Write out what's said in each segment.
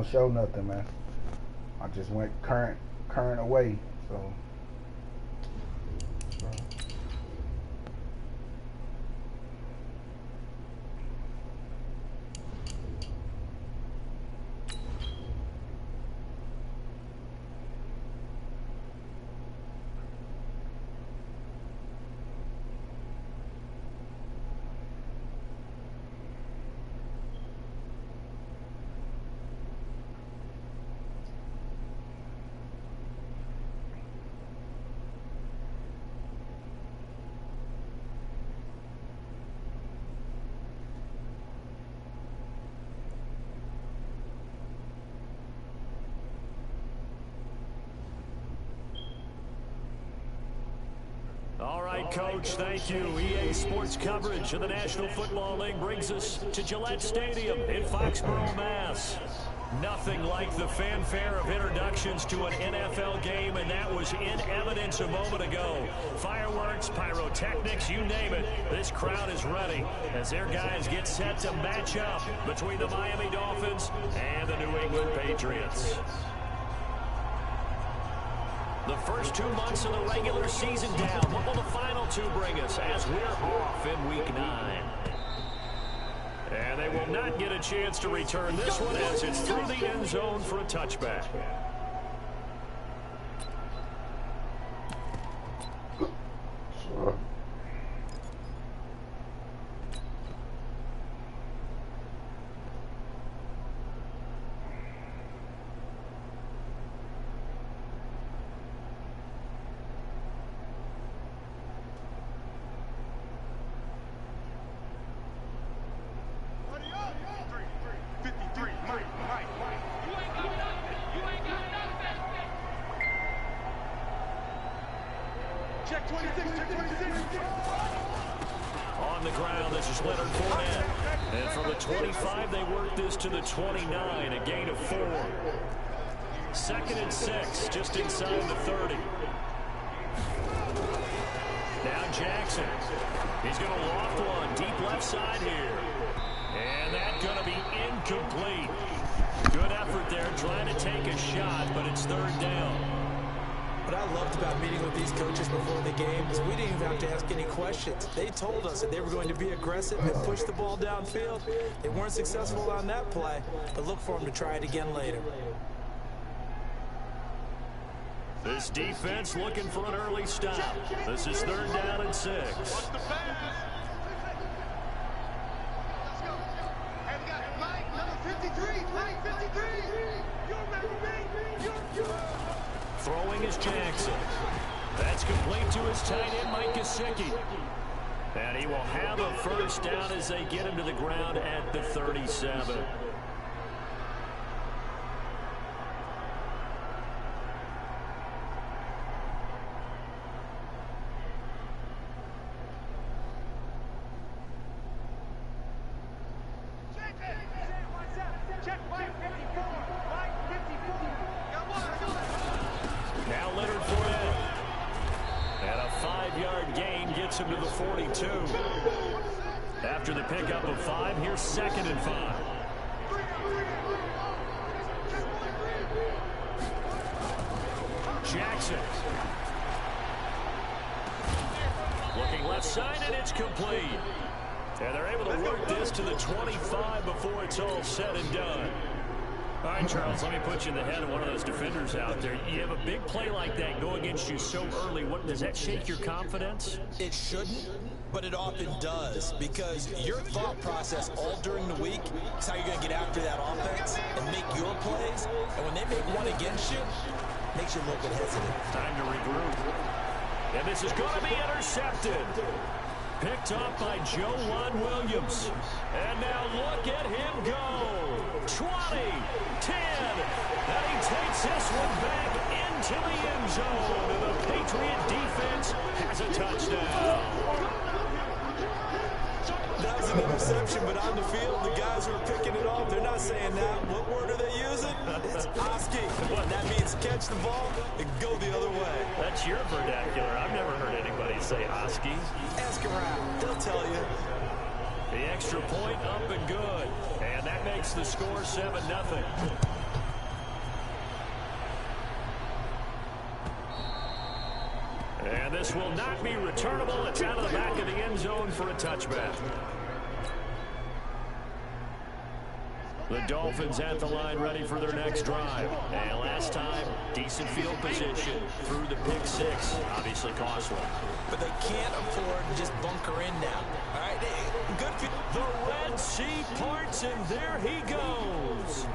don't show nothing, man. I just went current away, so. All right, Coach, thank you. EA Sports coverage of the National Football League brings us to Gillette Stadium in Foxborough, Mass. Nothing like the fanfare of introductions to an NFL game, and that was in evidence a moment ago. Fireworks, pyrotechnics, you name it. This crowd is ready as their guys get set to match up between the Miami Dolphins and the New England Patriots. The first 2 months of the regular season down. What will the final 2 bring us as we're off in Week 9? And they will not get a chance to return this one as it's through the end zone for a touchback. On the ground, this is Leonard Fournette. And from the 25, they work this to the 29, a gain of 4. 2nd and 6, just inside the 30. Now Jackson. He's going to loft one deep left side here. And that's going to be incomplete. Good effort there, trying to take a shot, but it's 3rd down. What I loved about meeting with these coaches before the game is we didn't even have to ask any questions. They told us that they were going to be aggressive and push the ball downfield. They weren't successful on that play, but look for them to try it again later. This defense looking for an early stop. This is 3rd down and 6. Throwing is Jackson. That's complete to his tight end, Mike Gesicki. And he will have a first down as they get him to the ground at the 37. Now Leonard Fournette. And a 5-yard gain gets him to the 42. After the pickup of 5, here's 2nd and 5. Jackson. Looking left side, and it's complete. And they're able to work this to the 25 before it's all said and done. All right, Charles, let me put you in the head of one of those defenders out there. You have a big play like that go against you so early. What, does that shake your confidence? It shouldn't, but it often does, because your thought process all during the week is how you're going to get after that offense and make your plays. And when they make one against you, it makes you a little bit hesitant. Time to regroup. And this is going to be intercepted. Picked up by Joejuan Williams. And now look at him go. 20, 10, and he takes this one back into the end zone. And the Patriot defense has a touchdown. That was an interception, but on the field, the guys who are picking it off, they're not saying that. What word are they using? It's Oski. That means catch the ball and go the other way. That's your vernacular. I've never heard anybody say Oski. Ask around. They'll tell you. The extra point up and good. And that makes the score 7-0. won't be returnable. It's out of the back of the end zone for a touchback. The Dolphins at the line ready for their next drive. And last time, decent field position through the pick six. Obviously costly. But they can't afford to just bunker in now. All right, good. The Red Sea parts, and there he goes.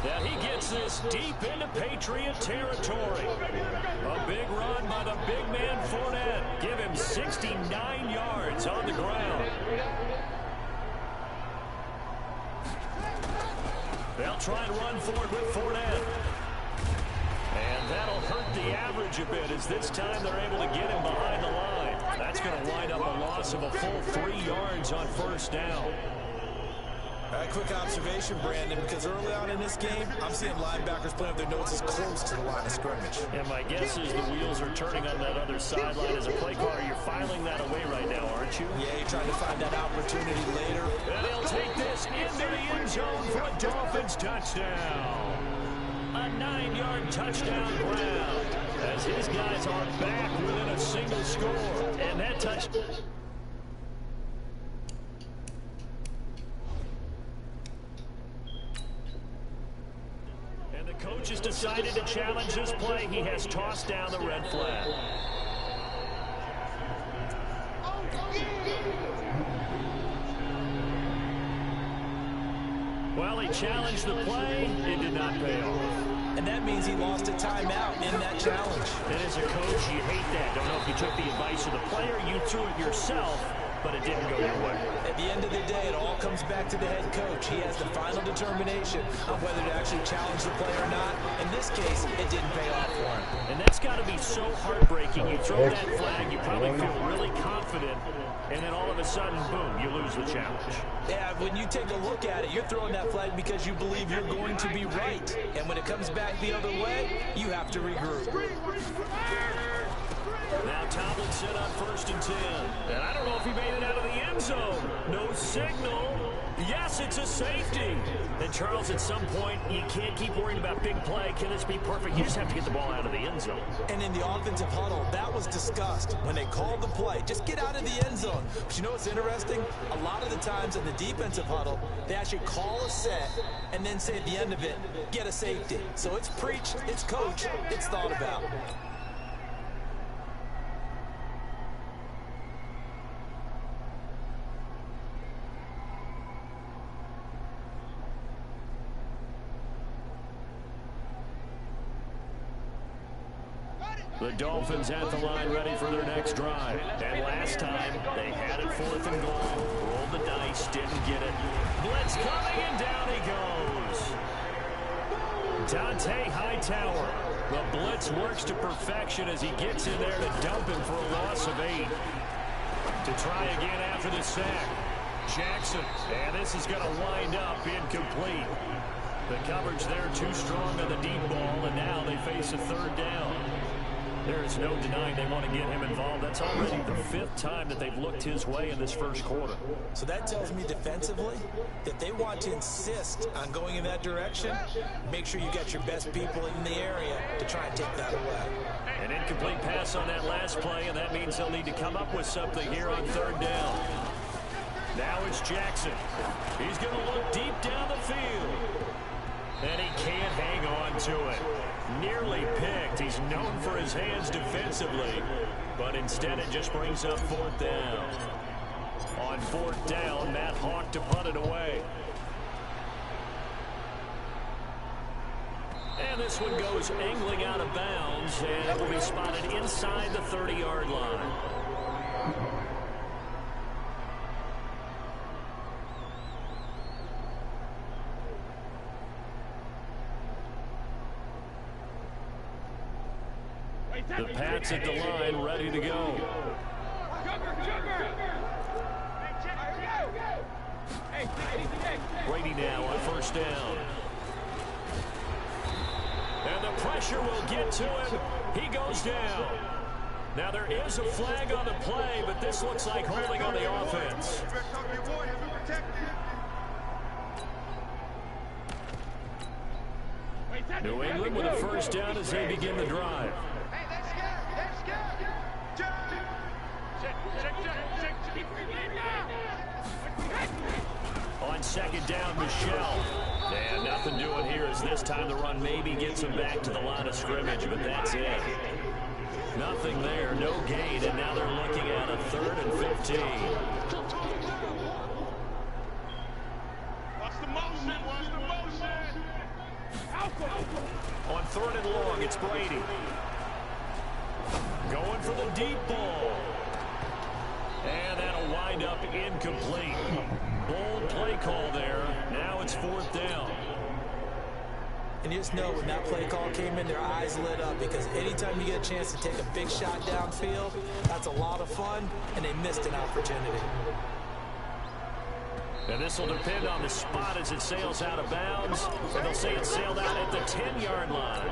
Now he gets this deep into Patriot territory. A big run by the big man Fournette. Give him 69 yards on the ground. They'll try and run forward with Fournette. And that'll hurt the average a bit as this time they're able to get him behind the line. That's going to wind up a loss of a full 3 yards on first down. A quick observation, Brandon, because early on in this game, I'm seeing linebackers playing with their noses close to the line of scrimmage. And my guess is the wheels are turning on that other sideline. As a play caller, you're filing that away right now, aren't you? Yeah, you're trying to find that opportunity later. And they'll take this into the end zone for a Dolphins touchdown. A 9-yard touchdown ground as his guys are back within a single score. And that touchdown. Coach has decided to challenge this play. He has tossed down the red flag. Well, he challenged the play. It did not pay off. And that means he lost a timeout in that challenge. And as a coach, you hate that. Don't know if you took the advice of the player, you threw it yourself, but it didn't go your way. At the end of the day, it all comes back to the head coach. He has the final determination on whether to actually challenge the play or not. In this case, it didn't pay off for him. And that's got to be so heartbreaking. You throw that flag, you probably feel really confident, and then all of a sudden, boom, you lose the challenge. Yeah, when you take a look at it, you're throwing that flag because you believe you're going to be right. And when it comes back the other way, you have to regroup. Now Tomlinson on 1st and 10. And I don't know if he made it out of the end zone. No signal. Yes, it's a safety. And Charles, at some point, you can't keep worrying about big play. Can this be perfect? You just have to get the ball out of the end zone. And in the offensive huddle, that was discussed when they called the play. Just get out of the end zone. But you know what's interesting? A lot of the times in the defensive huddle, they actually call a set and then say at the end of it, get a safety. So it's preached, it's coached, it's thought about. The Dolphins at the line ready for their next drive. And last time, they had it 4th and goal. Rolled the dice, didn't get it. Blitz coming, and down he goes. Dante Hightower. The blitz works to perfection as he gets in there to dump him for a loss of 8. To try again after the sack. Jackson. And this is going to wind up incomplete. The coverage there too strong on the deep ball, and now they face a 3rd down. There is no denying they want to get him involved. That's already the 5th time that they've looked his way in this first quarter. So that tells me defensively that they want to insist on going in that direction. Make sure you got your best people in the area to try and take that away. An incomplete pass on that last play, and that means they'll need to come up with something here on 3rd down. Now it's Jackson. He's going to look deep down the field. And he can't hang on to it. Nearly picked. He's known for his hands defensively. But instead it just brings up 4th down. On 4th down, Matt Hawk to punt it away. And this one goes angling out of bounds. And it will be spotted inside the 30-yard line. The Pats at the line, ready to go. Brady now on 1st down. And the pressure will get to him. He goes down. Now there is a flag on the play, but this looks like holding on the offense. New England with a 1st down as they begin the drive. On second down, Michelle. And nothing doing here as this time the run maybe gets him back to the line of scrimmage, but that's it. Nothing there, no gain, and now they're looking at a 3rd and 15. Watch the motion, watch the motion. On 3rd and long, it's Brady. Going for the deep ball. And that'll wind up incomplete. Bold play call there. Now it's 4th down. And you just know when that play call came in, their eyes lit up, because anytime you get a chance to take a big shot downfield, that's a lot of fun, and they missed an opportunity. And this will depend on the spot as it sails out of bounds. And they'll say it sailed out at the 10-yard line.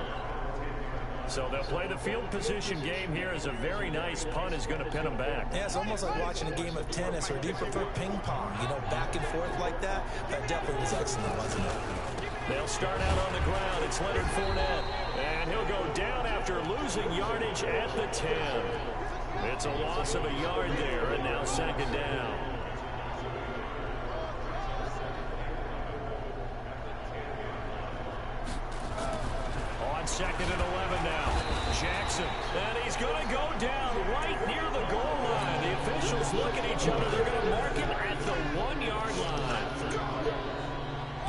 So they'll play the field position game here as a very nice punt is going to pin them back. Yeah, it's almost like watching a game of tennis, or do you prefer ping pong? You know, back and forth like that? That definitely was excellent, wasn't it? They'll start out on the ground. It's Leonard Fournette. And he'll go down after losing yardage at the 10. It's a loss of a yard there, and now second down. On 2nd and 11 now. Jackson. And he's going to go down right near the goal line. The officials look at each other. They're going to mark him at the 1-yard line.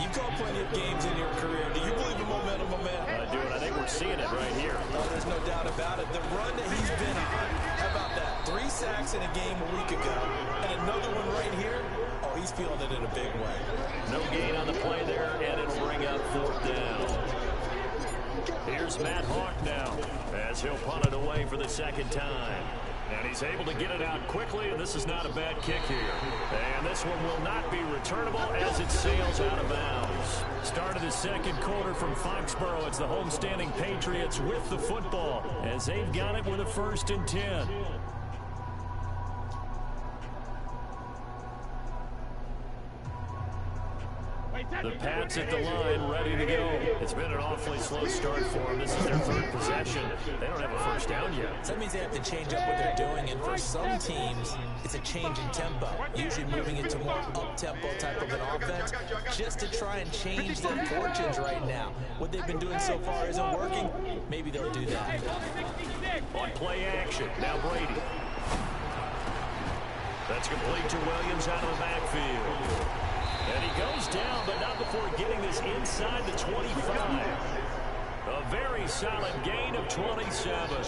You've called plenty of games in your career. Do you believe in momentum? I do, and I think we're seeing it right here. Oh, there's no doubt about it. The run that he's been on, how about that? 3 sacks in a game a week ago, and another one right here. Oh, he's feeling it in a big way. No gain on the play there, and it'll bring up 4th down. Here's Matt Hawk now as he'll punt it away for the 2nd time. And he's able to get it out quickly, and this is not a bad kick here. And this one will not be returnable as it sails out of bounds. Start of the 2nd quarter from Foxborough. It's the homestanding Patriots with the football as they've got it with a 1st and 10. The Pats at the line, ready to go. It's been an awfully slow start for them. This is their 3rd possession. They don't have a 1st down yet. So that means they have to change up what they're doing, and for some teams, it's a change in tempo, usually moving into more up-tempo type of an offense, just to try and change their fortunes right now. What they've been doing so far isn't working. Maybe they'll do that. On play action, now Brady. That's complete to Williams out of the backfield. And he goes down, but not before getting this inside the 25. A very solid gain of 27.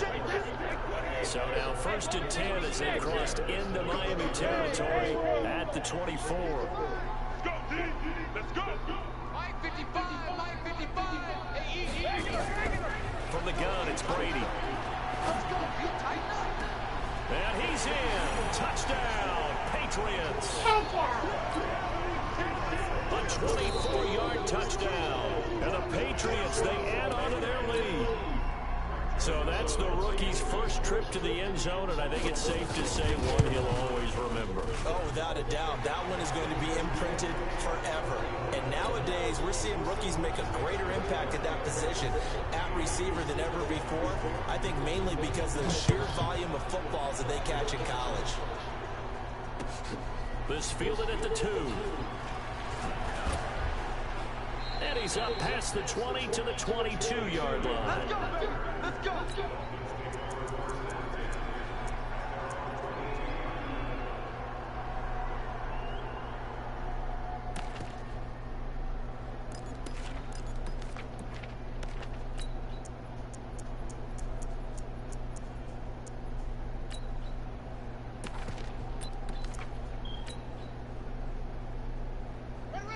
So now 1st and 10 as they crossed into Miami territory at the 24. Let's go, D. Let's go. 555. From the gun, it's Brady. And he's in. Touchdown, Patriots. A 24-yard touchdown. And the Patriots, they add on to their lead. So that's the rookie's first trip to the end zone, and I think it's safe to say one he'll always remember. Oh, without a doubt. That one is going to be imprinted forever. And nowadays, we're seeing rookies make a greater impact at that position at receiver than ever before. I think mainly because of the sheer volume of footballs that they catch in college. This fielded at the 2. And he's up past the 20 to the 22-yard line. Let's go.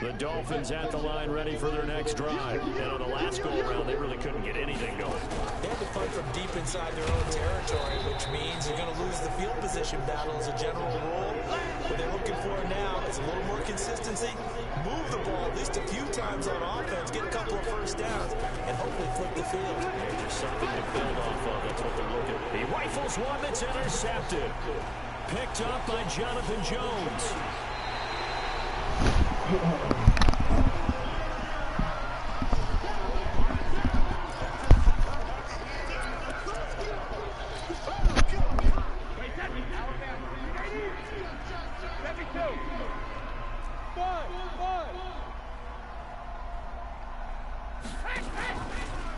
The Dolphins at the line ready for their next drive. And on the last go-around, they really couldn't get anything going. They had to fight from deep inside their own territory, which means you're going to lose the field position battle as a general rule. What they're looking for now is a little more consistency, move the ball at least a few times on offense, get a couple of 1st downs, and hopefully flip the field. There's just something to build off of. That's what they're looking for. He rifles one that's intercepted. Picked up by Jonathan Jones.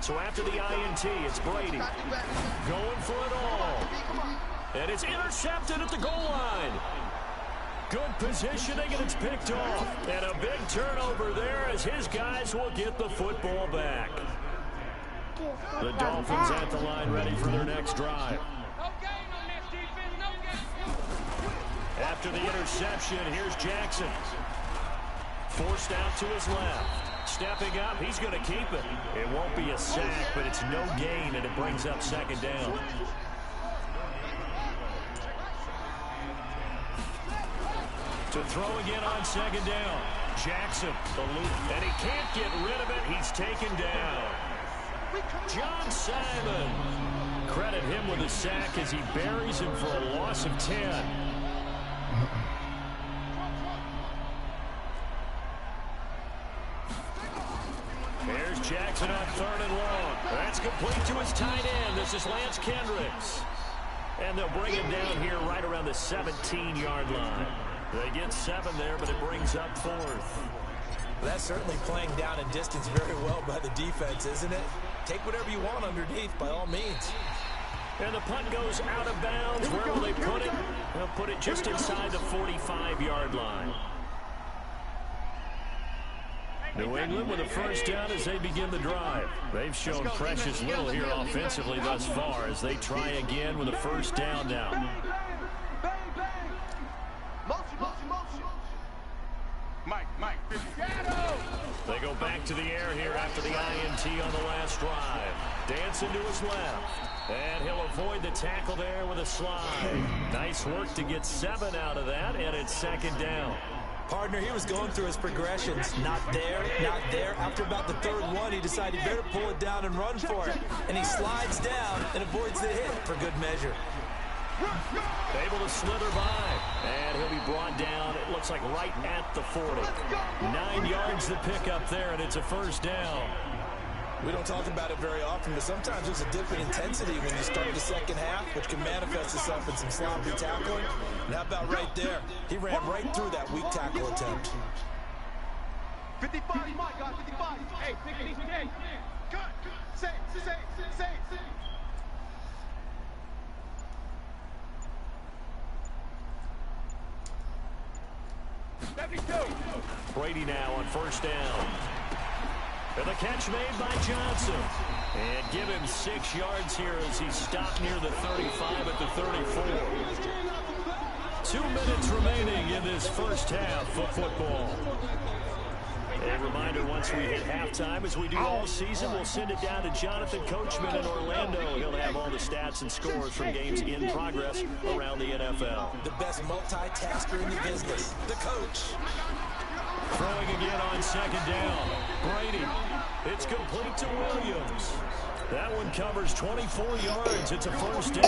So after the INT, it's Brady going for it all. And it's intercepted at the goal line. Good positioning, and it's picked off. And a big turnover there as his guys will get the football back. The Dolphins at the line ready for their next drive. After the interception, here's Jackson. Forced out to his left. Stepping up, he's going to keep it. It won't be a sack, but it's no gain, and it brings up second down. To throw again on second down. Jackson, the loop, and he can't get rid of it. He's taken down. John Simon. Credit him with a sack as he buries him for a loss of 10. Here's Jackson on 3rd and long. That's complete to his tight end. This is Lance Kendricks. And they'll bring him down here right around the 17-yard line. They get 7 there, but it brings up 4th. That's certainly playing down and distance very well by the defense, isn't it? Take whatever you want underneath, by all means. And the punt goes out of bounds. Where will they put it? They'll put it just inside the 45-yard line. New England with a first down as they begin the drive. They've shown precious little here offensively thus far as they try again with a first down now. They go back to the air here after the INT on the last drive. Dancing to his left. And he'll avoid the tackle there with a slide. Nice work to get 7 out of that, and it's second down. Partner, he was going through his progressions. Not there, not there. After about the 3rd one, he decided he better pull it down and run for it. And he slides down and avoids the hit for good measure. Able to slither by, and he'll be brought down, it looks like right at the 40. 9 yards to pick up there, and it's a first down. We don't talk about it very often, but sometimes there's a dip in intensity when you start the second half, which can manifest itself in some sloppy tackling. And how about right there? He ran right through that weak tackle attempt. 55, my God, 55. Hey, pick it easy, hey. Cut, say. 72. Brady now on first down. And the catch made by Johnson. And give him 6 yards here as he stopped near the 35 at the 34. 2 minutes remaining in this first half of football. A reminder, once we hit halftime, as we do all season, we'll send it down to Jonathan Coachman in Orlando. He'll have all the stats and scores from games in progress around the NFL. The best multitasker in the business, the coach. Throwing again on second down. Brady. It's complete to Williams. That one covers 24 yards. It's a first down.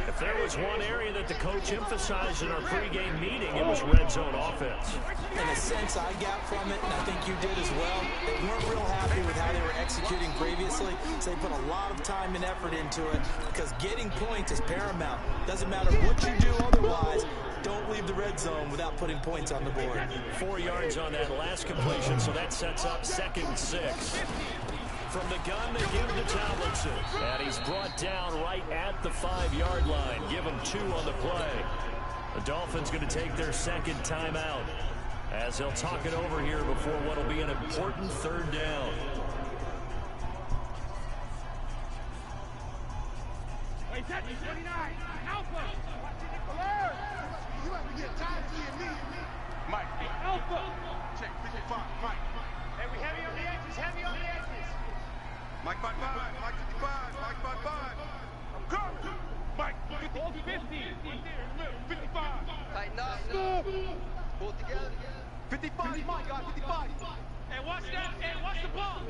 If there was one area that the coach emphasized in our pregame meeting, it was red zone offense. In a sense, I got from it, and I think you did as well. They weren't real happy with how they were executing previously, so they put a lot of time and effort into it because getting points is paramount. Doesn't matter what you do otherwise. Don't leave the red zone without putting points on the board. 4 yards on that last completion, so that sets up 2nd and 6. From the gun, they give it to Tomlinson. And he's brought down right at the 5-yard line. Give him 2 on the play. The Dolphins going to take their second timeout as they'll talk it over here before what will be an important 3rd down. Hey, 29. Alpha. Alert. You have to get time to your knee. Mike. Alpha. Check 55. Mike. Hey, we heavy on the edges. Heavy on the edges. Mike by 5. Mike 55. Mike by 5. I'm coming. Mike. 50. 55. Tighten up. Stop. Pull it together. 55. My God. 55. Hey, watch that. Hey, watch the ball.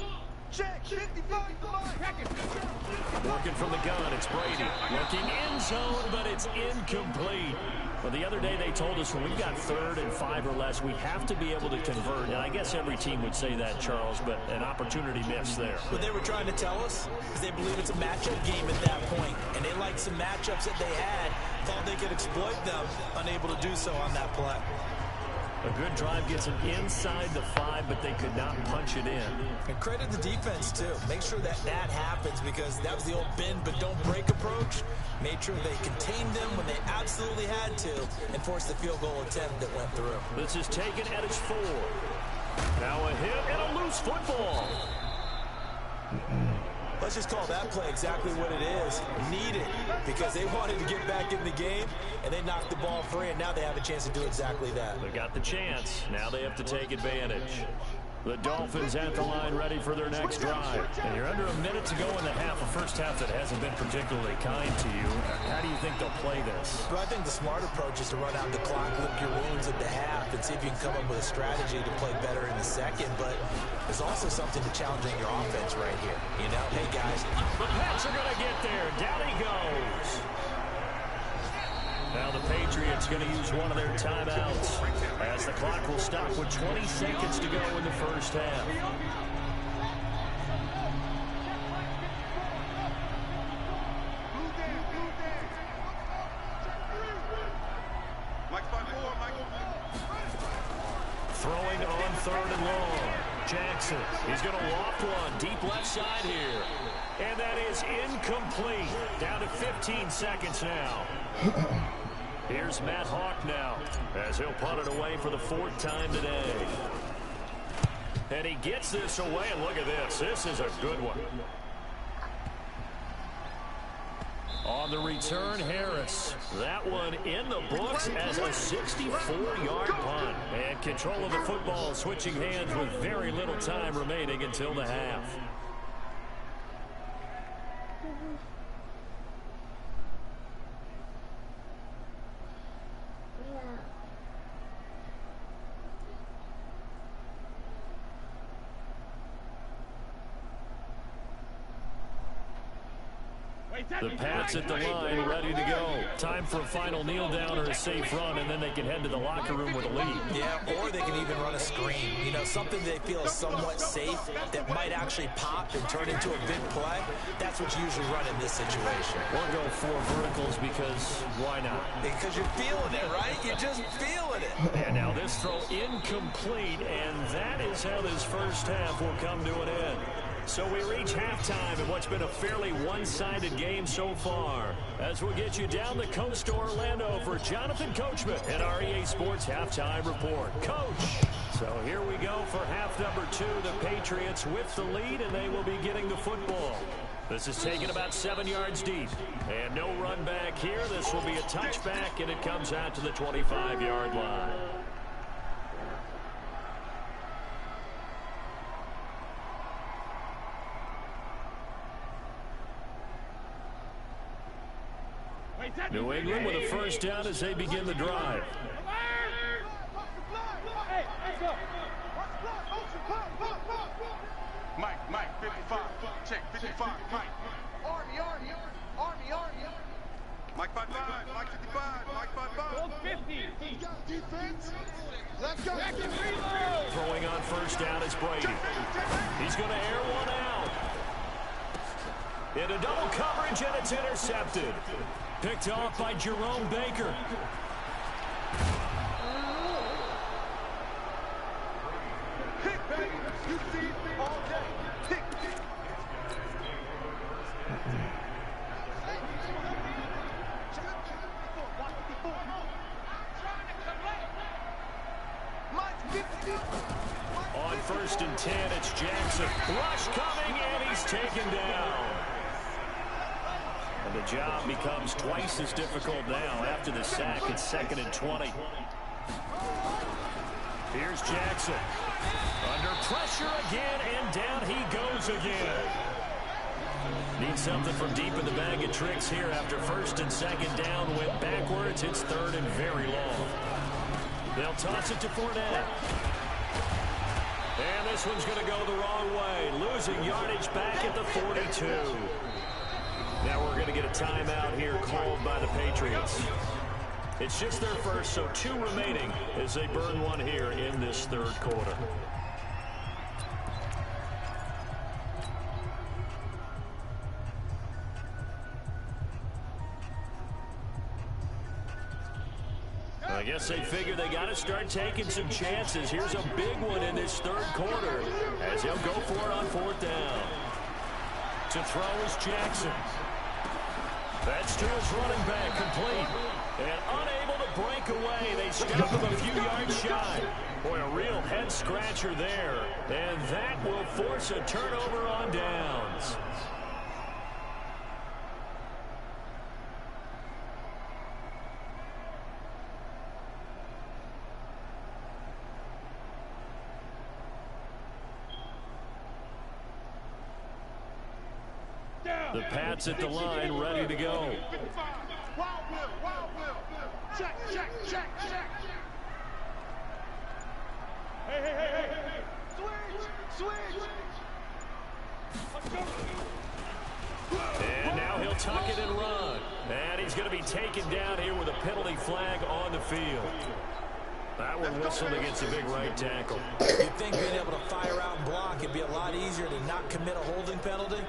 Check. 55. Working from the gun, it's Brady. Looking end zone, but it's incomplete. Well, the other day they told us when we've got 3rd and 5 or less, we have to be able to convert. And I guess every team would say that, Charles, but an opportunity missed there. What they were trying to tell us is they believe it's a matchup game at that point. And they liked some matchups that they had, thought they could exploit them, unable to do so on that play. A good drive gets them inside the 5, but they could not punch it in. And credit the defense, too. Make sure that happens, because that was the old bend but don't break approach. Made sure they contained them when they absolutely had to and forced the field goal attempt that went through. This is taken at its 4. Now a hit and a loose football. Let's just call that play exactly what it is. Needed, because they wanted to get back in the game, and they knocked the ball free, and now they have a chance to do exactly that. They got the chance. Now they have to take advantage. The Dolphins at the line ready for their next drive. And you're under a minute to go in the half, a first half that hasn't been particularly kind to you. How do you think they'll play this? Well, I think the smart approach is to run out the clock, lick your wounds at the half, and see if you can come up with a strategy to play better in the second. But there's also something to challenging your offense right here. You know, hey, guys. The Pats are going to get there. Down he goes. Now the Patriots going to use one of their timeouts as the clock will stop with 20 seconds to go in the first half. Throwing on 3rd and long. Jackson, he's going to loft one deep left side here. And that is incomplete. Down to 15 seconds now. Here's Matt Hawk now as he'll punt it away for the 4th time today. And he gets this away, and look at this. This is a good one. On the return, Harris. That one in the books as a 64-yard punt. And control of the football switching hands with very little time remaining until the half. The Pats at the line, ready to go. Time for a final kneel down or a safe run, and then they can head to the locker room with a lead. Yeah, or they can even run a screen. You know, something they feel is somewhat safe that might actually pop and turn into a big play. That's what you usually run in this situation. Or go 4 verticals because why not? Because you're feeling it, right? You're just feeling it. And now this throw incomplete, and that is how this first half will come to an end. So we reach halftime in what's been a fairly one-sided game so far. As we'll get you down the coast to Orlando for Jonathan Coachman and our EA Sports Halftime Report. Coach! So here we go for half number 2. The Patriots with the lead, and they will be getting the football. This is taken about 7 yards deep. And no run back here. This will be a touchback, and it comes out to the 25-yard line. New England with a first down as they begin the drive. Mike, 55. Check, 55. Mike. Army. Mike 55. Mike 55. Mike 55. 50. Defense. Let's go. Throwing on first down is Brady. He's going to air one out. Into double coverage, and it's intercepted. Picked off by Jerome Baker. Pick, baby. You see it all day. Pick. On 1st and 10, it's Jackson. Rush coming, and he's taken down. And the job becomes twice as difficult now after the sack. It's 2nd and 20. Here's Jackson. Under pressure again, and down he goes again. Needs something from deep in the bag of tricks here after 1st and 2nd down. Went backwards. It's 3rd and very long. They'll toss it to Fournette. And this one's going to go the wrong way. Losing yardage back at the 42. Now we're going to get a timeout here called by the Patriots. It's just their first, so 2 remaining as they burn one here in this 3rd quarter. I guess they figure they got to start taking some chances. Here's a big one in this third quarter as he'll go for it on fourth down. To throw is Jackson. That's to his running back, complete. And unable to break away. They stop him a few yards shy. Boy, a real head-scratcher there. And that will force a turnover on downs. The Pats at the line, ready to go. Wild Will. Check. Hey. Switch. Let's go. And now he'll tuck it and run. And he's going to be taken down here with a penalty flag on the field. That one whistled against a big right tackle. You'd think being able to fire out and block it'd be a lot easier to not commit a holding penalty,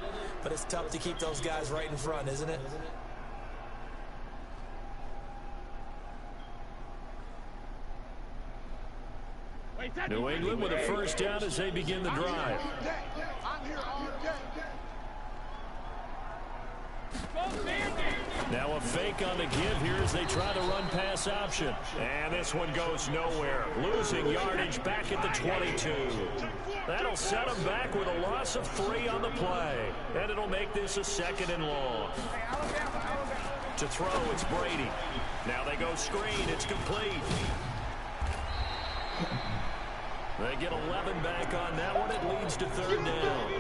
but it's tough to keep those guys right in front, isn't it? New England with a first down as they begin the drive. I'm here all day. Now a fake on the give here as they try to run pass option. And this one goes nowhere. Losing yardage back at the 22. That'll set them back with a loss of 3 on the play. And it'll make this a 2nd and long. To throw, it's Brady. Now they go screen. It's complete. They get 11 back on that one. It leads to 3rd down.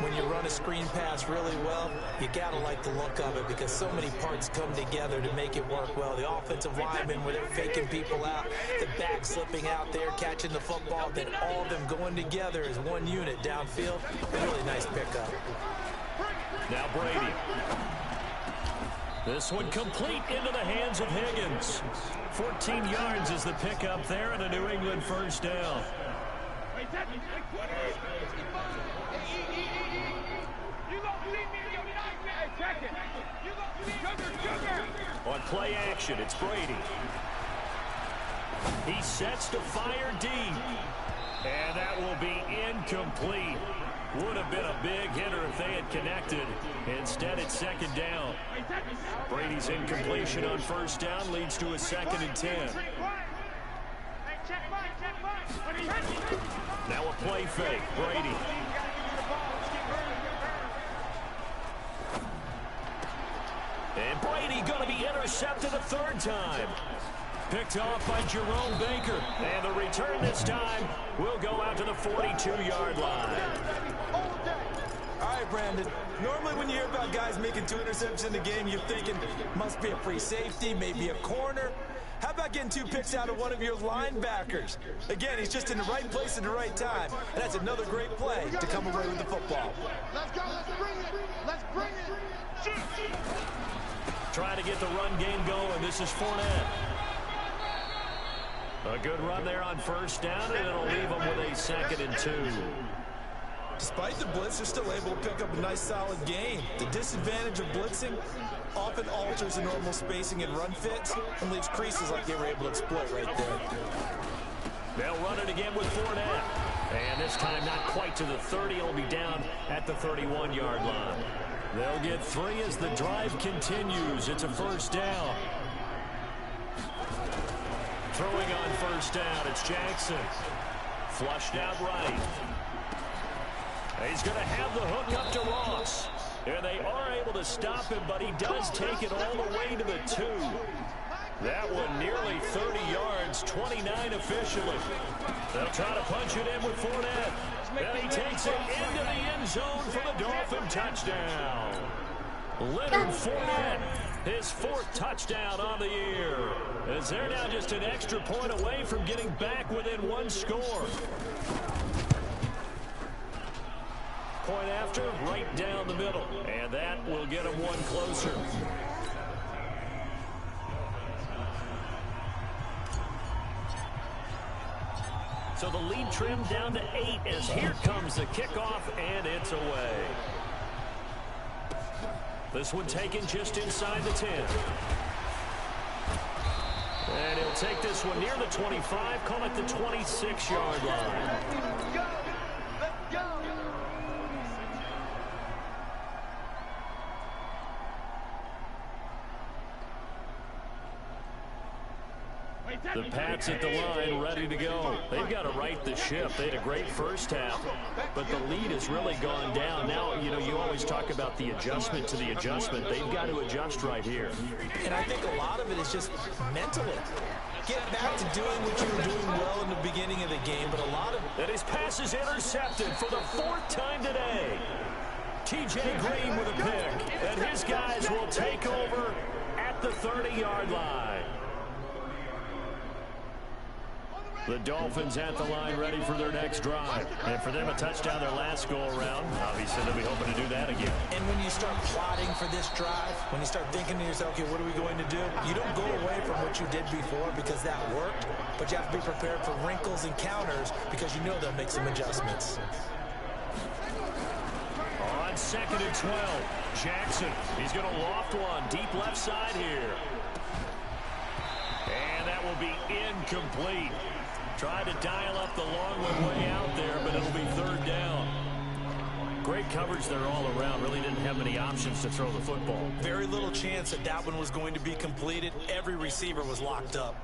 When you run a screen pass really well, you got to like the look of it because so many parts come together to make it work well. The offensive linemen, where they're faking people out, the back slipping out there, catching the football, then all of them going together as one unit downfield. A really nice pickup. Now Brady. This one complete into the hands of Higgins. 14 yards is the pickup there and a New England first down. On play action, it's Brady. He sets to fire deep. And that will be incomplete. Would have been a big hitter if they had connected. Instead, it's 2nd down. Brady's incompletion on first down leads to a 2nd and 10. Now a play fake. Brady. And Brady going to be intercepted a 3rd time. Picked off by Jerome Baker. And the return this time will go out to the 42-yard line. All right, Brandon. Normally when you hear about guys making 2 interceptions in the game, you're thinking must be a free safety, maybe a corner. How about getting 2 picks out of one of your linebackers? Again, he's just in the right place at the right time. And that's another great play to come away with the football. Let's go. Let's bring it. Trying to get the run game going. This is Fournette. A good run there on first down, and it'll leave them with a 2nd and 2. Despite the blitz, they're still able to pick up a nice, solid gain. The disadvantage of blitzing often alters the normal spacing and run fits and leaves creases like they were able to exploit right there. They'll run it again with Fournette. And this time not quite to the 30. It'll be down at the 31-yard line. They'll get 3 as the drive continues. It's a first down. Throwing on first down, it's Jackson. Flushed out right. He's going to have the hook up to Ross. And they are able to stop him, but he does take it all the way to the 2. That one nearly 30 yards, 29 officially. They'll try to punch it in with Fournette. And he takes it into the end zone for the Dolphin touchdown. Leonard Fournette, his 4th touchdown on the year. As they're now just an extra point away from getting back within 1 score. Point after, right down the middle. And that will get them 1 closer. So the lead trimmed down to 8 as here comes the kickoff, and it's away. This one taken just inside the 10. And he'll take this one near the 25, call it the 26-yard line. Let's go. Let's go. The Pats at the line, ready to go. They've got to right the ship. They had a great first half, but the lead has really gone down. Now, you know, you always talk about the adjustment to the adjustment. They've got to adjust right here. And I think a lot of it is just mentally. Get back to doing what you were doing well in the beginning of the game, but a lot of... And his pass is intercepted for the 4th time today. T.J. Green with a pick, and his guys will take over at the 30-yard line. The Dolphins at the line ready for their next drive. And for them, a touchdown their last go-around. Obviously, they'll be hoping to do that again. And when you start plotting for this drive, when you start thinking to yourself, okay, what are we going to do? You don't go away from what you did before because that worked, but you have to be prepared for wrinkles and counters because you know they'll make some adjustments. On 2nd and 12, Jackson. He's going to loft one deep left side here. And that will be incomplete. Tried to dial up the long one way out there, but it'll be 3rd down. Great coverage there all around. Really didn't have many options to throw the football. Very little chance that that one was going to be completed. Every receiver was locked up.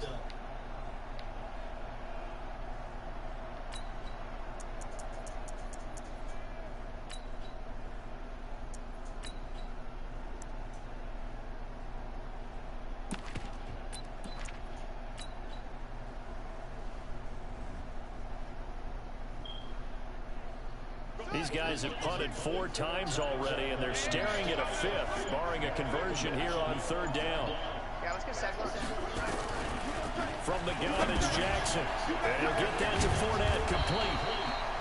These guys have punted 4 times already, and they're staring at a 5th, barring a conversion here on 3rd down. Yeah, let's get second. From the gun, it's Jackson. And he'll get that to Fournette, complete.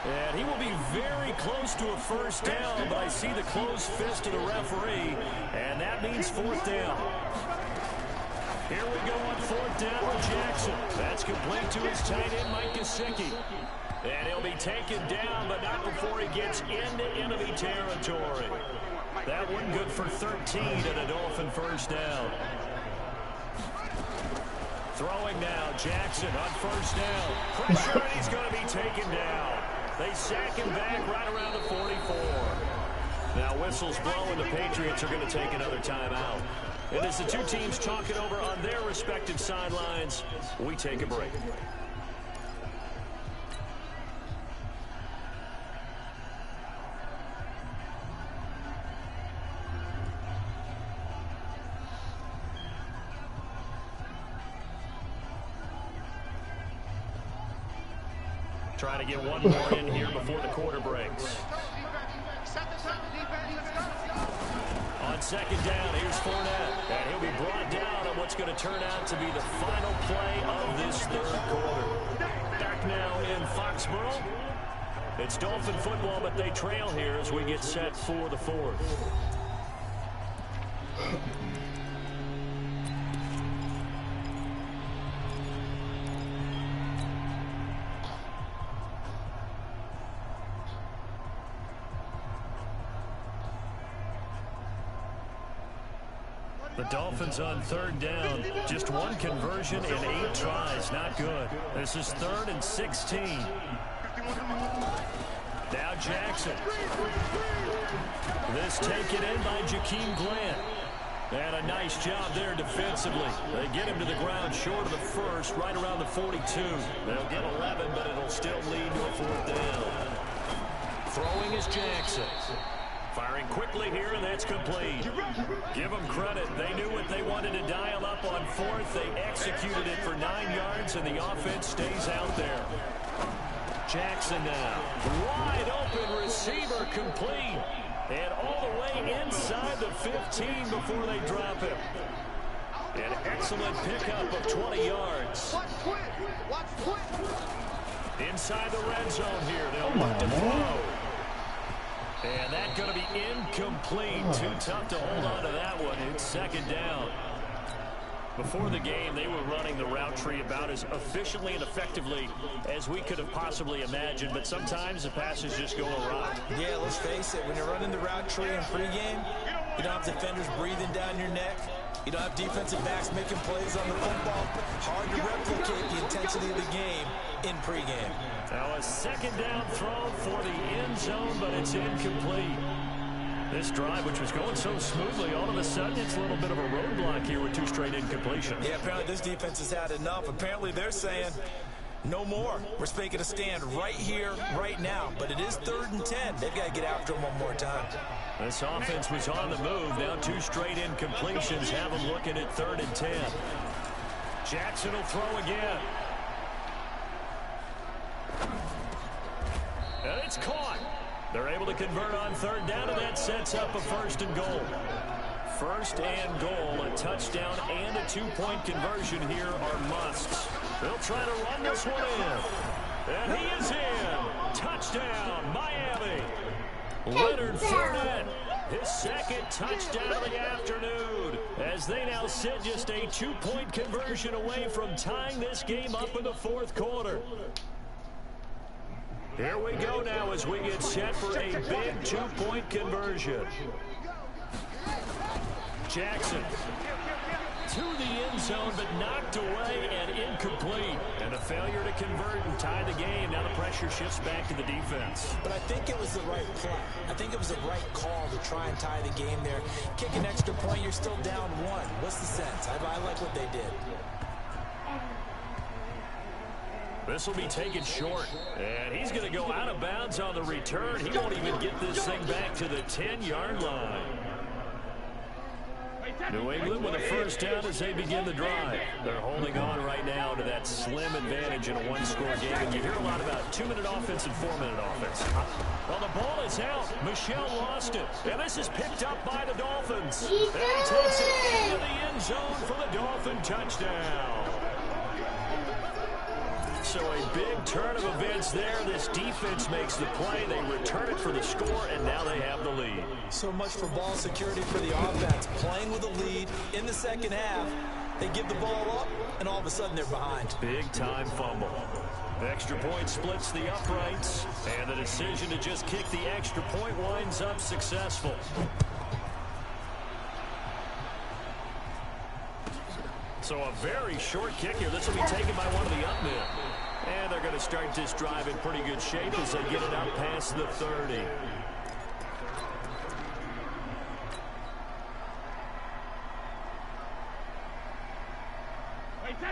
And he will be very close to a 1st down, but I see the closed fist of the referee, and that means 4th down. Here we go on 4th down with Jackson. That's complete to his tight end, Mike Gesicki. And he'll be taken down, but not before he gets into enemy territory. That one good for 13 and a Dolphin 1st down. Throwing now, Jackson on 1st down. Pressure, and he's going to be taken down. They sack him back right around the 44. Now whistles blow, and the Patriots are going to take another timeout. And as the two teams talk it over on their respective sidelines, we take a break. Trying to get one more in here before the quarter breaks. On 2nd down, here's Fournette. And he'll be brought down on what's going to turn out to be the final play of this 3rd quarter. Back now in Foxborough. It's Dolphin football, but they trail here as we get set for the 4th. The Dolphins on 3rd down. Just one conversion in 8 tries. Not good. This is 3rd and 16. Now Jackson. This taken in by Jakeem Grant. And a nice job there defensively. They get him to the ground short of the 1st, right around the 42. They'll get 11, but it'll still lead to a 4th down. Throwing is Jackson. Firing quickly here, and that's complete. Give them credit. They knew what they wanted to dial up on 4th. They executed it for 9 yards, and the offense stays out there. Jackson now. Wide open receiver, complete. And all the way inside the 15 before they drop him. An excellent pickup of 20 yards. Inside the red zone here. They'll look to throw. And that's going to be incomplete. Too tough to hold on to that one. It's 2nd down. Before the game, they were running the route tree about as efficiently and effectively as we could have possibly imagined, but sometimes the passes just go awry. Yeah, let's face it, when you're running the route tree in pregame, you don't have defenders breathing down your neck. You don't have defensive backs making plays on the football. Hard intensity of the game in pregame. Now a second down throw for the end zone, but it's incomplete. This drive, which was going so smoothly, all of a sudden it's a little bit of a roadblock here with 2 straight incompletions. Yeah, apparently this defense has had enough. Apparently they're saying, no more. We're making a stand right here, right now. But it is 3rd and 10. They've got to get after him one more time. This offense was on the move. Now 2 straight incompletions have them looking at 3rd and 10. Jackson will throw again. And it's caught. They're able to convert on 3rd down, and that sets up a 1st and goal. 1st and goal, a touchdown and a 2-point conversion here are musts. They'll try to run this one in. And he is in. Touchdown, Miami. Leonard Fournette, his 2nd touchdown of the afternoon, as they now sit just a 2-point conversion away from tying this game up in the 4th quarter. Here we go now as we get set for a big 2-point conversion. Jackson to the end zone, but knocked away and incomplete. And a failure to convert and tie the game. Now the pressure shifts back to the defense. But I think it was the right play. I think it was the right call to try and tie the game there. Kick an extra point, you're still down 1. What's the sense? I like what they did. This will be taken short, and he's going to go out of bounds on the return. He won't even get this thing back to the 10-yard line. New England with a 1st down as they begin the drive. They're holding on right now to that slim advantage in a 1-score game, and you hear a lot about 2-minute offense and 4-minute offense. Well, the ball is out. Michel lost it, and this is picked up by the Dolphins. And he takes it into the end zone for the Dolphin touchdown. So a big turn of events there. This defense makes the play. They return it for the score, and now they have the lead. So much for ball security for the offense. Playing with a lead in the 2nd half. They give the ball up, and all of a sudden they're behind. Big-time fumble. The extra point splits the uprights, and the decision to just kick the extra point winds up successful. So a very short kick here. This will be taken by one of the up men. And they're going to start this drive in pretty good shape as they get it up past the 30.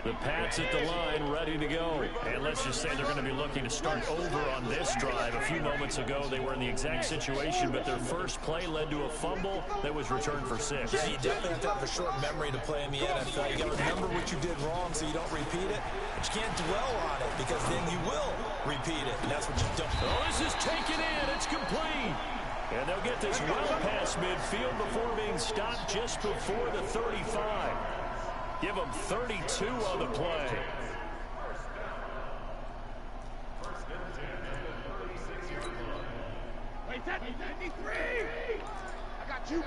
The Pats at the line, ready to go. And let's just say they're going to be looking to start over on this drive. A few moments ago, they were in the exact situation, but their first play led to a fumble that was returned for 6. Yeah, you definitely have to have a short memory to play in the NFL. You got to remember what you did wrong so you don't repeat it. But you can't dwell on it because then you will repeat it. And that's what you don't. Oh, this is taken in. It's complete. And they'll get this well past midfield before being stopped just before the 35. Give them 32 on the play. Wait, that 53. I got you.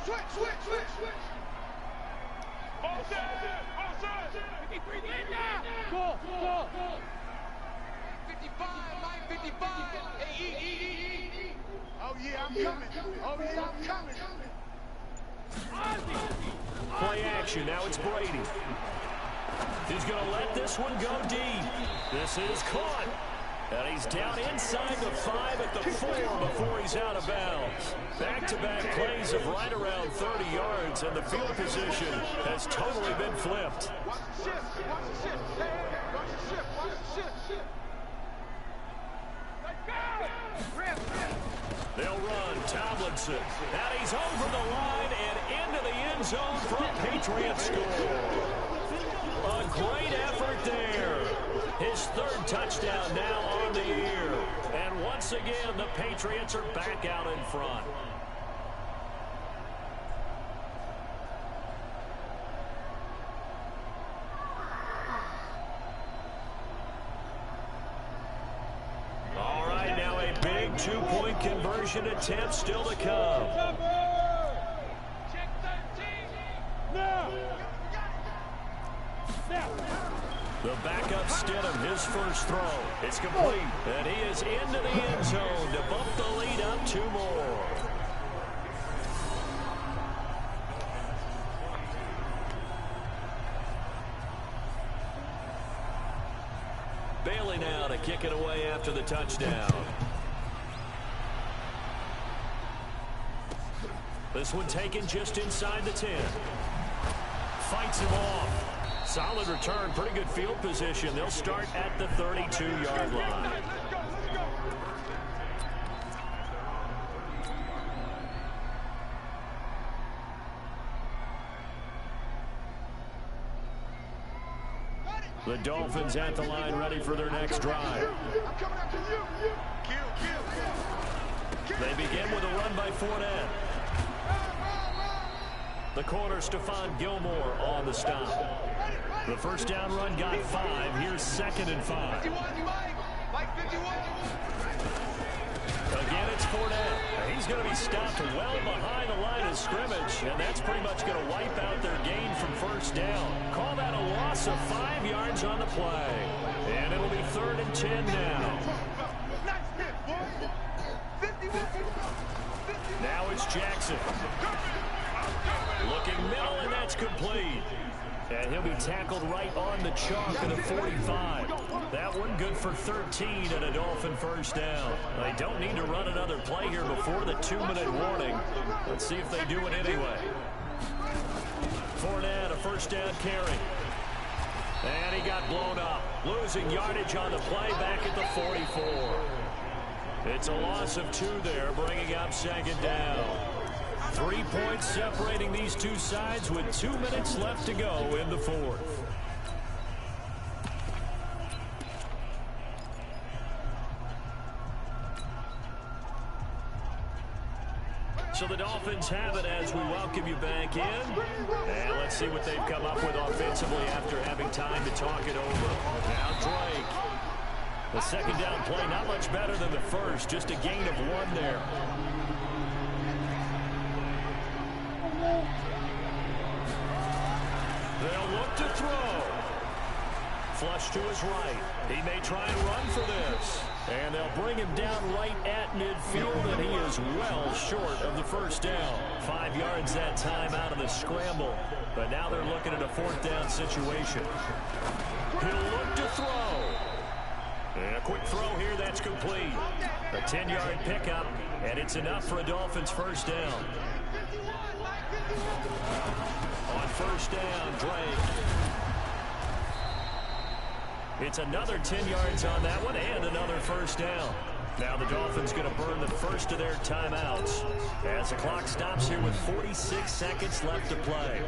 Switch. Offside. 53 in now. Go. 55, Mike 55. Hey, Oh yeah, I'm coming. Play action. Now it's Brady. He's going to let this one go deep. This is caught. And he's down inside the 5 at the 4 before he's out of bounds. Back-to-back plays of right around 30 yards, and the field position has totally been flipped. Watch the shift. They'll run. Tomlinson. And he's over the line and into the end zone for a Patriots score. A great effort there. His 3rd touchdown now on the year. And once again, the Patriots are back out in front. All right, now a big 2-point conversion attempt still to come. Check 13. Now. The backup Stidham, his first throw. It's complete. And he is into the end zone to bump the lead up 2 more. Bailey now to kick it away after the touchdown. This one taken just inside the 10. Fights him off. Solid return, pretty good field position. They'll start at the 32-yard line. The Dolphins at the line, ready for their next drive. They begin with a run by Fournette. The corner, Stephon Gilmore, on the stop. The first down run got 5. Here's 2nd and 5. Again, it's Fournette. He's going to be stopped well behind the line of scrimmage, and that's pretty much going to wipe out their gain from first down. Call that a loss of 5 yards on the play. And it'll be 3rd and 10 now. Now it's Jackson. Looking middle, and that's complete. And he'll be tackled right on the chalk of the 45. That one good for 13 and a Dolphin first down. They don't need to run another play here before the 2-minute warning. Let's see if they do it anyway. Fournette, a first down carry. And he got blown up. Losing yardage on the play back at the 44. It's a loss of 2 there, bringing up 2nd down. 3 points separating these two sides with 2 minutes left to go in the 4th. So the Dolphins have it as we welcome you back in. And let's see what they've come up with offensively after having time to talk it over. Now Drake. The 2nd down play not much better than the first, just a gain of 1 there. They'll look to throw. Flush to his right. He may try and run for this. And they'll bring him down right at midfield, and he is well short of the first down. 5 yards that time out of the scramble. But now they're looking at a 4th down situation. He'll look to throw. And a quick throw here, that's complete. A 10-yard pickup, and it's enough for a Dolphins first down. On first down, Drake. It's another 10 yards on that one and another first down. Now the Dolphins going to burn the first of their timeouts as the clock stops here with 46 seconds left to play.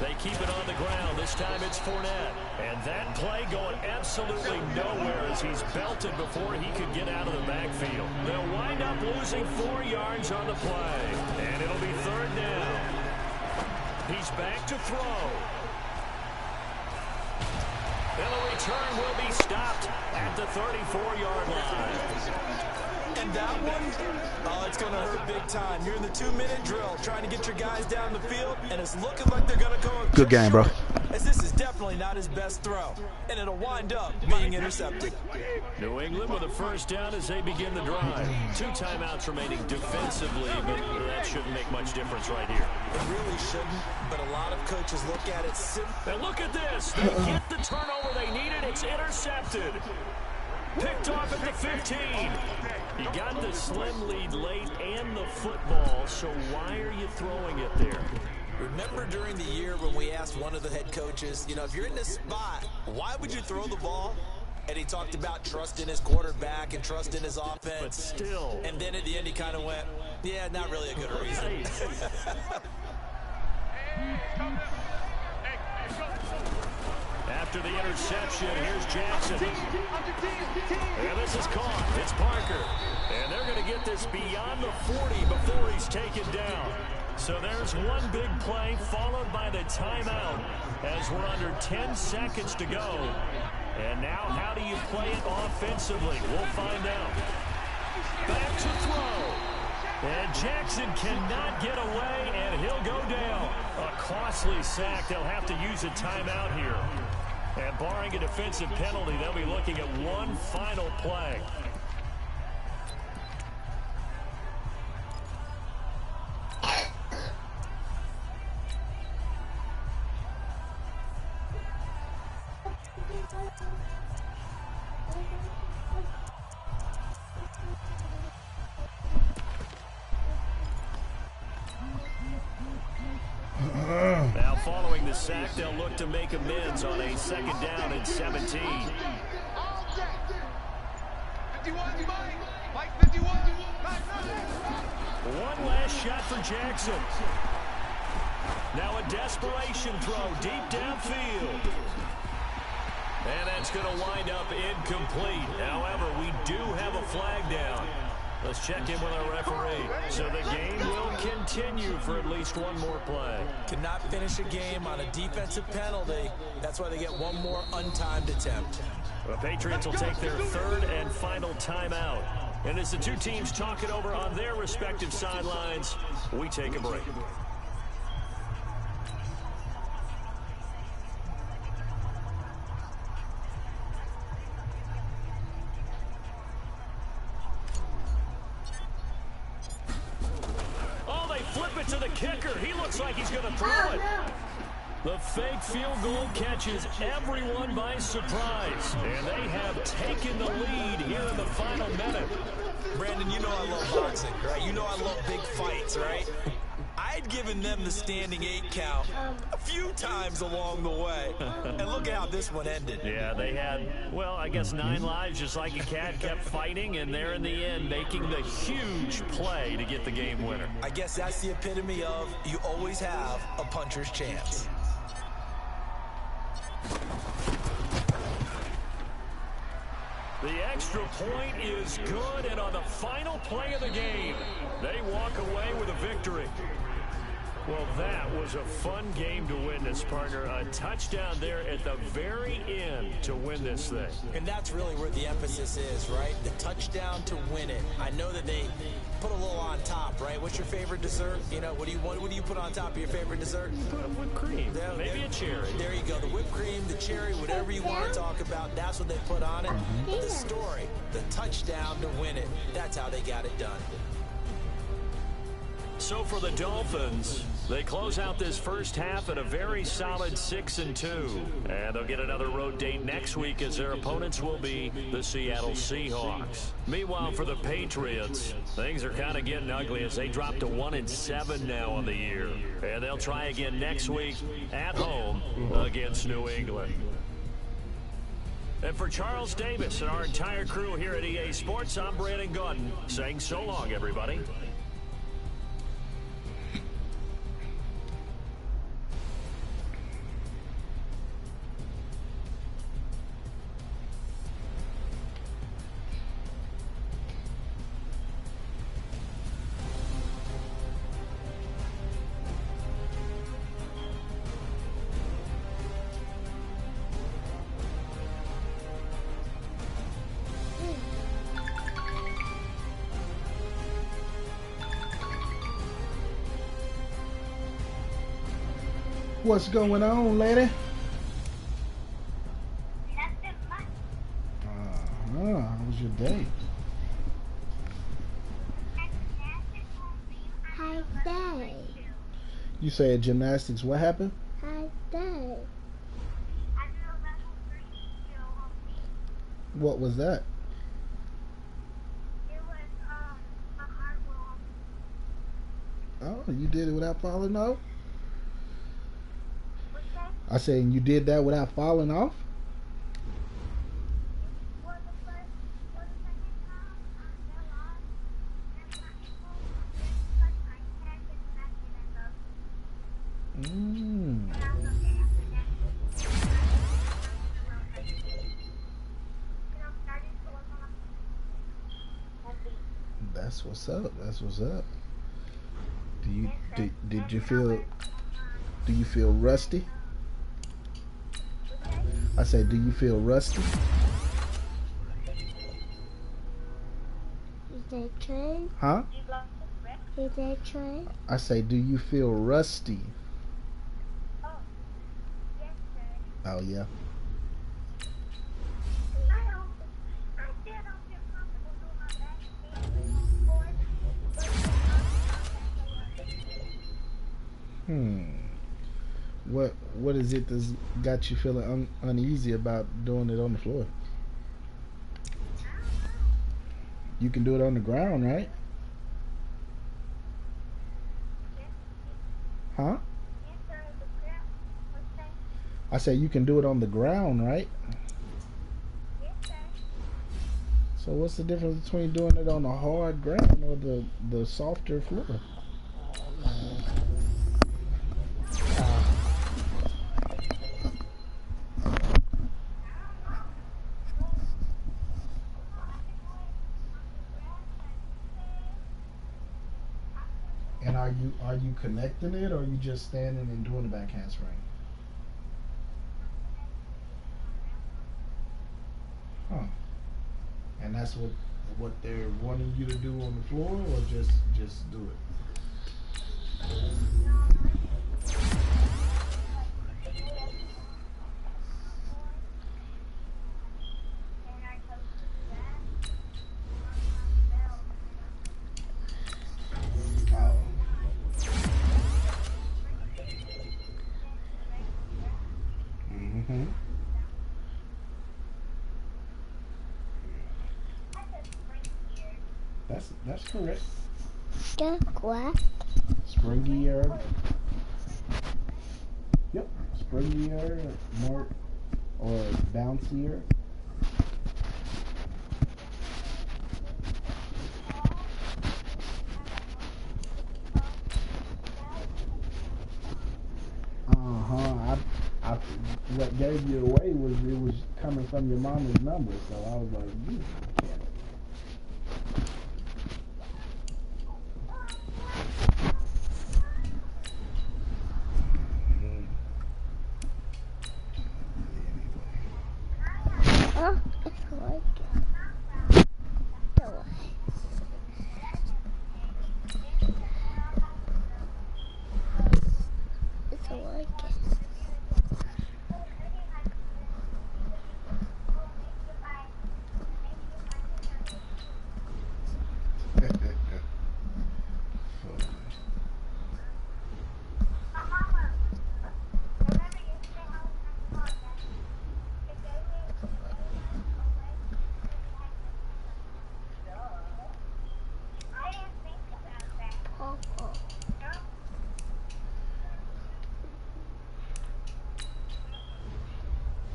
They keep it on the ground. This time it's Fournette. And that play going absolutely nowhere as he's belted before he could get out of the backfield. They'll wind up losing 4 yards on the play. And it'll be 3rd down. He's back to throw. And the return will be stopped at the 34-yard line. And that one, it's going to hurt big time. You're in the 2-minute drill trying to get your guys down the field, and it's looking like they're going to go good game, bro. As this is definitely not his best throw, and it'll wind up being intercepted. New England with a first down as they begin the drive. 2 timeouts remaining defensively, but that shouldn't make much difference right here. It really shouldn't, but a lot of coaches look at it and look at this. They get the turnover they needed. It's intercepted. Picked off at the 15. You got the slim lead late and the football, so why are you throwing it there? Remember during the year when we asked one of the head coaches, if you're in this spot, why would you throw the ball? And he talked about trust in his quarterback and trust in his offense. But still. And then at the end he kind of went, yeah, not really a good reason. After the interception, here's Jackson. And this is caught. It's Parker. And they're going to get this beyond the 40 before he's taken down. So there's one big play followed by the timeout as we're under 10 seconds to go. And now how do you play it offensively? We'll find out. Back to throw. And Jackson cannot get away, and he'll go down. A costly sack. They'll have to use a timeout here. And barring a defensive penalty, they'll be looking at one final play. Now, following the sack, they'll look to make amends on a 2nd down and 17. 51, Mike 51. One last shot for Jackson. Now a desperation throw deep downfield. And that's going to wind up incomplete. However, we do have a flag down. Let's check in with our referee. So the game will continue for at least one more play. Cannot finish a game on a defensive penalty. That's why they get one more untimed attempt. The Patriots will take their 3rd and final timeout. And as the two teams talk it over on their respective sidelines, we take a break. Oh, they flip it to the kicker. He looks like he's going to throw it. The fake field goal catches everyone by surprise. And they have taken the lead here in the final minute. Brandon, you know I love boxing, right? You know I love big fights, right? I'd given them the standing 8 count a few times along the way. And look at how this one ended. Yeah, they had, well, I guess 9 lives, just like a cat, kept fighting, and they're in the end making the huge play to get the game winner. I guess that's the epitome of you always have a puncher's chance. The extra point is good, and on the final play of the game, they walk away with a victory. Well, that was a fun game to witness, partner. A touchdown there at the very end to win this thing. And that's really where the emphasis is, right? The touchdown to win it. I know that they put a little on top, right? What's your favorite dessert? You know, what do you put on top of your favorite dessert? Put a whipped cream, maybe a cherry. There you go. The whipped cream, the cherry, whatever you want to talk about, that's what they put on it. But the story, the touchdown to win it, that's how they got it done. So for the Dolphins, they close out this first half at a very solid 6-2. And they'll get another road date next week as their opponents will be the Seattle Seahawks. Meanwhile, for the Patriots, things are kind of getting ugly as they drop to 1-7 now on the year. And they'll try again next week at home against New England. And for Charles Davis and our entire crew here at EA Sports, I'm Brandon Gordon saying so long, everybody. What's going on, lady? How was your day? Hi, day. You said gymnastics. What happened? Hi, day. What was that? It was a cartwheel. Oh, you did it without falling off? What's that? I said you did that without falling off? For the second time, I fell off. And my touched my head and smacked it up. Mm. And I was okay after that. Started to work on That's what's up. That's what's up. Did you feel? Do you feel rusty? I said, do you feel rusty? Is that true? Huh? Is that true? I say, do you feel rusty? Oh, yes, sir. Oh yeah. I still don't feel comfortable doing my back and forth. What is it that's got you feeling uneasy about doing it on the floor? You can do it on the ground, right? Huh? I said you can do it on the ground, right? So what's the difference between doing it on the hard ground or the softer floor? And are you connecting it, or are you just standing and doing the back handspring? Huh. And that's what they're wanting you to do on the floor, or just do it? Mm-hmm. That's correct. What? Springier. Yep. Springier, more or bouncier. What gave you away was it was coming from your mama's number, so I was like, you can't. Oh, it's like it's like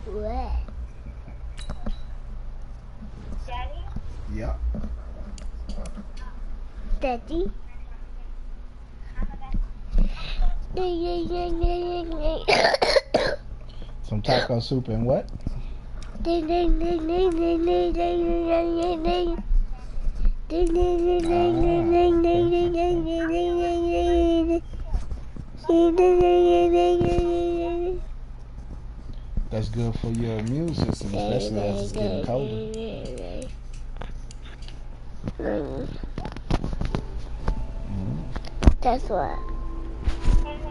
what? Daddy? Yeah. Daddy? Some taco soup and what? That's good for your immune system, especially as it's getting colder. That's what.